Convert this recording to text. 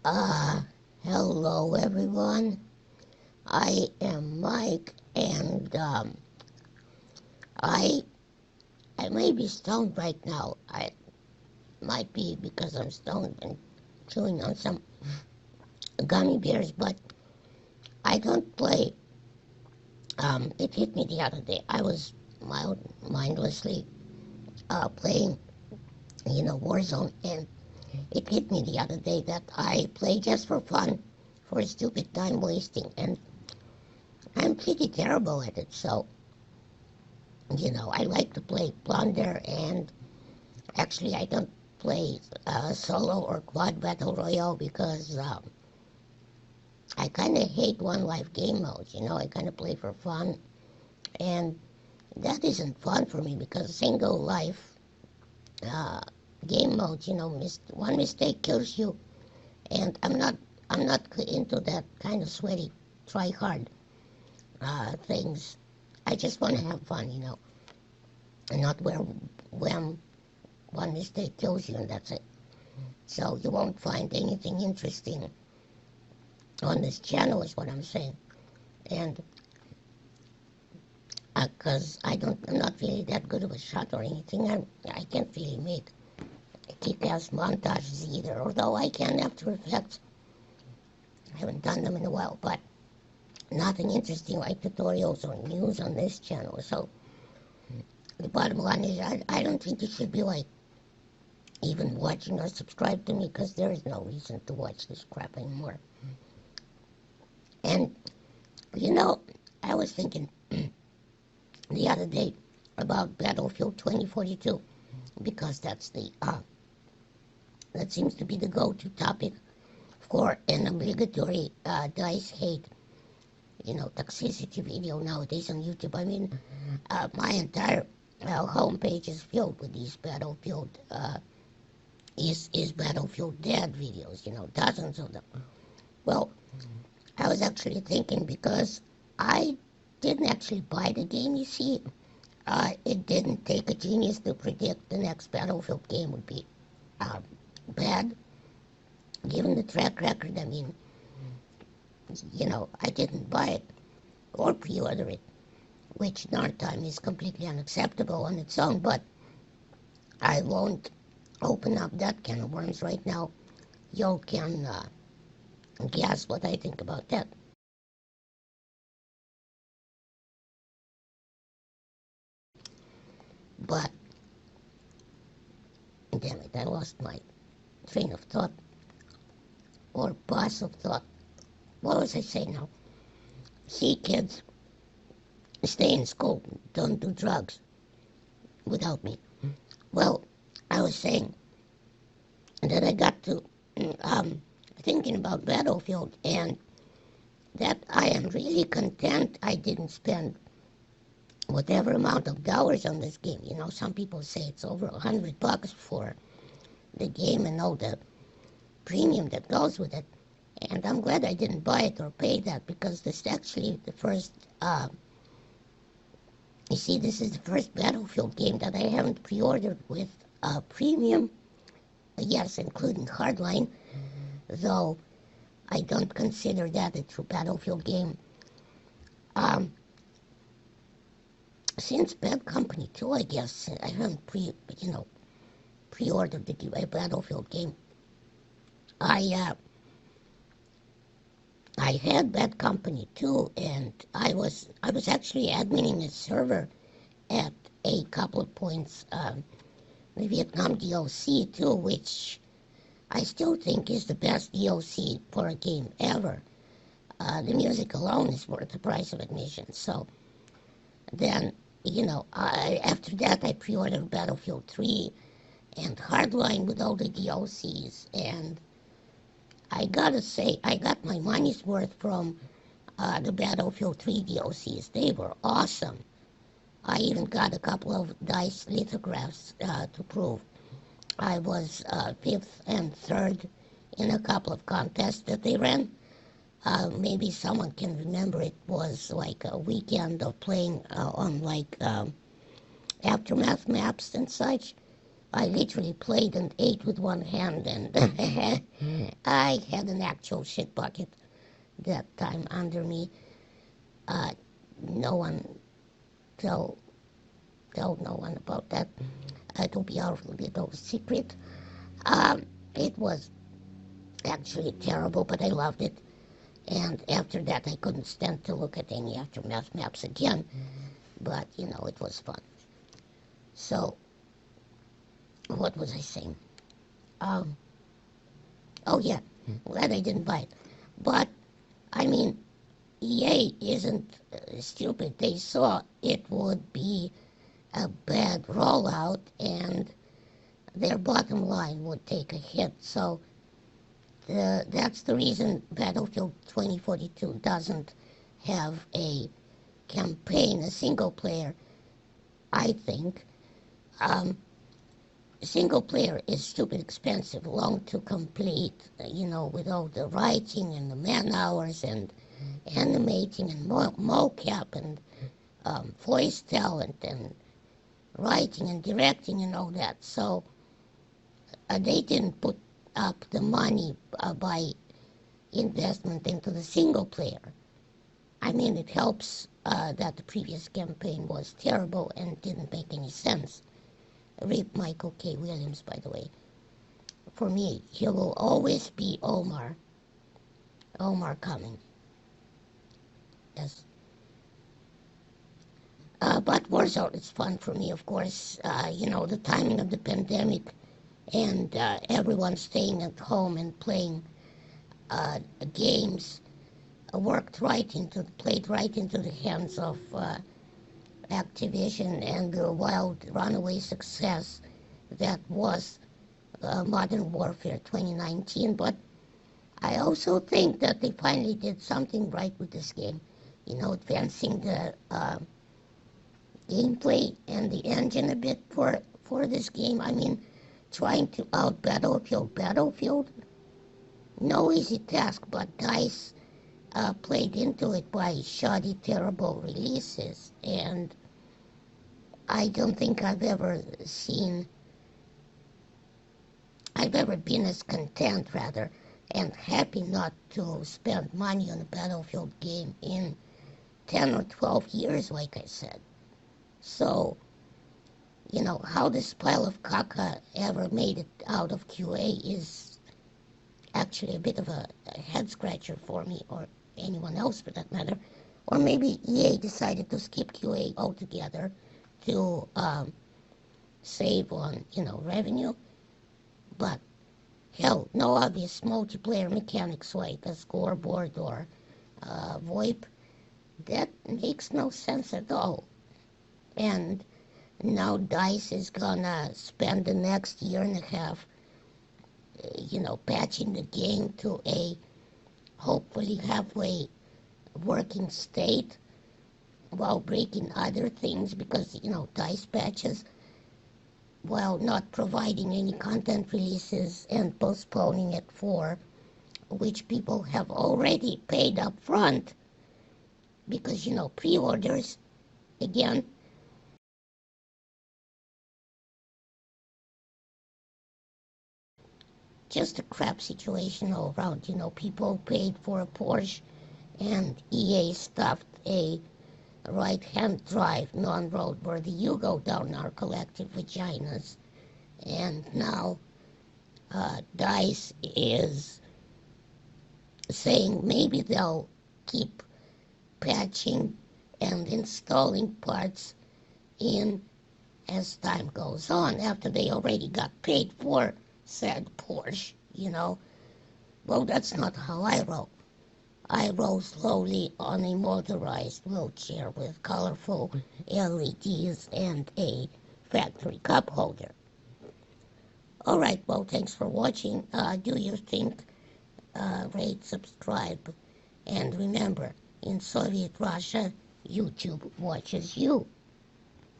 Uh, Hello everyone. I am Mike, and I I may be stoned right now. I might be because I'm stoned and chewing on some gummy bears, but I don't play. It hit me the other day. I was mindlessly playing, Warzone, and it hit me the other day that I play just for fun, for stupid time wasting, and I'm pretty terrible at it. So I like to play Plunder, and actually I don't play solo or quad battle royale because I kind of hate one life game modes. I kind of play for fun, and that isn't fun for me because single life uh, game modes, one mistake kills you, and I'm not into that kind of sweaty, try hard things. I just want to have fun, and not where when one mistake kills you and that's it. So you won't find anything interesting on this channel is what I'm saying. And because I'm not really that good of a shot or anything, I can't really make kick-ass montages either, although I can After Effects. I haven't done them in a while, but nothing interesting like tutorials or news on this channel. So the bottom line is I don't think you should be like even watching or subscribe to me because there is no reason to watch this crap anymore. And, I was thinking the other day about Battlefield 2042 because that seems to be the go-to topic for an obligatory DICE hate, toxicity video nowadays on YouTube. I mean, my entire homepage is filled with these Battlefield is Battlefield dead videos, dozens of them. Well, I was actually thinking because I didn't actually buy the game, you see. It didn't take a genius to predict the next Battlefield game would be bad. Given the track record, I mean, I didn't buy it or pre-order it, which in our time is completely unacceptable on its own, but I won't open up that can of worms right now. You can guess what I think about that. But, damn it, I lost my train of thought, or bus of thought. What was I saying now? See, kids, stay in school, don't do drugs without me. Well, I was saying that I got to thinking about Battlefield, and that I am really content I didn't spend whatever amount of dollars on this game. Some people say it's over $100 for the game and all the premium that goes with it. And I'm glad I didn't buy it or pay that because this is actually the first, this is the first Battlefield game that I haven't pre-ordered with premium. Yes, including Hardline, though I don't consider that a true Battlefield game. Since Bad Company 2, I guess, I haven't pre-ordered the Battlefield game. I had Bad Company 2, and I was actually adminning a server at a couple of points, the Vietnam DLC too, which I still think is the best DLC for a game ever. The music alone is worth the price of admission. So then, after that I pre-ordered Battlefield 3 and Hardline with all the DLCs, and I gotta say, I got my money's worth from the Battlefield 3 DLCs. They were awesome. I even got a couple of DICE lithographs to prove. I was 5th and 3rd in a couple of contests that they ran. Maybe someone can remember. It was like a weekend of playing on like Aftermath maps and such. I literally played and ate with one hand, and I had an actual shit bucket that time under me. Uh, no one tell no one about that. It'll be our little secret. It was actually terrible, but I loved it. And after that, I couldn't stand to look at any Aftermath maps again. But, it was fun. So, what was I saying? Um, oh, yeah, glad I didn't buy it. But, I mean, EA isn't stupid. They saw it would be a bad rollout and their bottom line would take a hit. So, that's the reason Battlefield 2042 doesn't have a campaign, a single player, I think. Single player is stupid expensive, long to complete, with all the writing and the man hours and animating and mocap and voice talent and writing and directing and all that. So they didn't put up the money by investment into the single player. I mean, it helps that the previous campaign was terrible and didn't make any sense. Rip Michael K. Williams, by the way. For me, he will always be Omar. Omar coming. Yes. But Warzone is fun for me, of course. The timing of the pandemic and everyone staying at home and playing games played right into the hands of Activision and the wild runaway success that was Modern Warfare 2019. But I also think that they finally did something right with this game. Advancing the gameplay and the engine a bit for this game. I mean, trying to out Battlefield, no easy task, but DICE played into it by shoddy, terrible releases, and I don't think I've ever been as content, rather, and happy not to spend money on a Battlefield game in 10 or 12 years, like I said. So, how this pile of caca ever made it out of QA is actually a bit of a head-scratcher for me, or anyone else for that matter. Or maybe EA decided to skip QA altogether to save on, revenue. But, hell, no obvious multiplayer mechanics like a scoreboard or VoIP. That makes no sense at all. And now DICE is gonna spend the next year and a half, patching the game to a hopefully halfway working state while breaking other things because, DICE patches, while not providing any content releases and postponing it for which people have already paid up front because, pre-orders, again, just a crap situation all around. People paid for a Porsche and EA stuffed a right-hand drive non-roadworthy Yugo down our collective vaginas. And now DICE is saying maybe they'll keep patching and installing parts in as time goes on after they already got paid for said Porsche, Well, that's not how I roll. I roll slowly on a motorized wheelchair with colorful LEDs and a factory cup holder. Alright, well, thanks for watching. Do your thing, rate, subscribe, and remember, in Soviet Russia, YouTube watches you.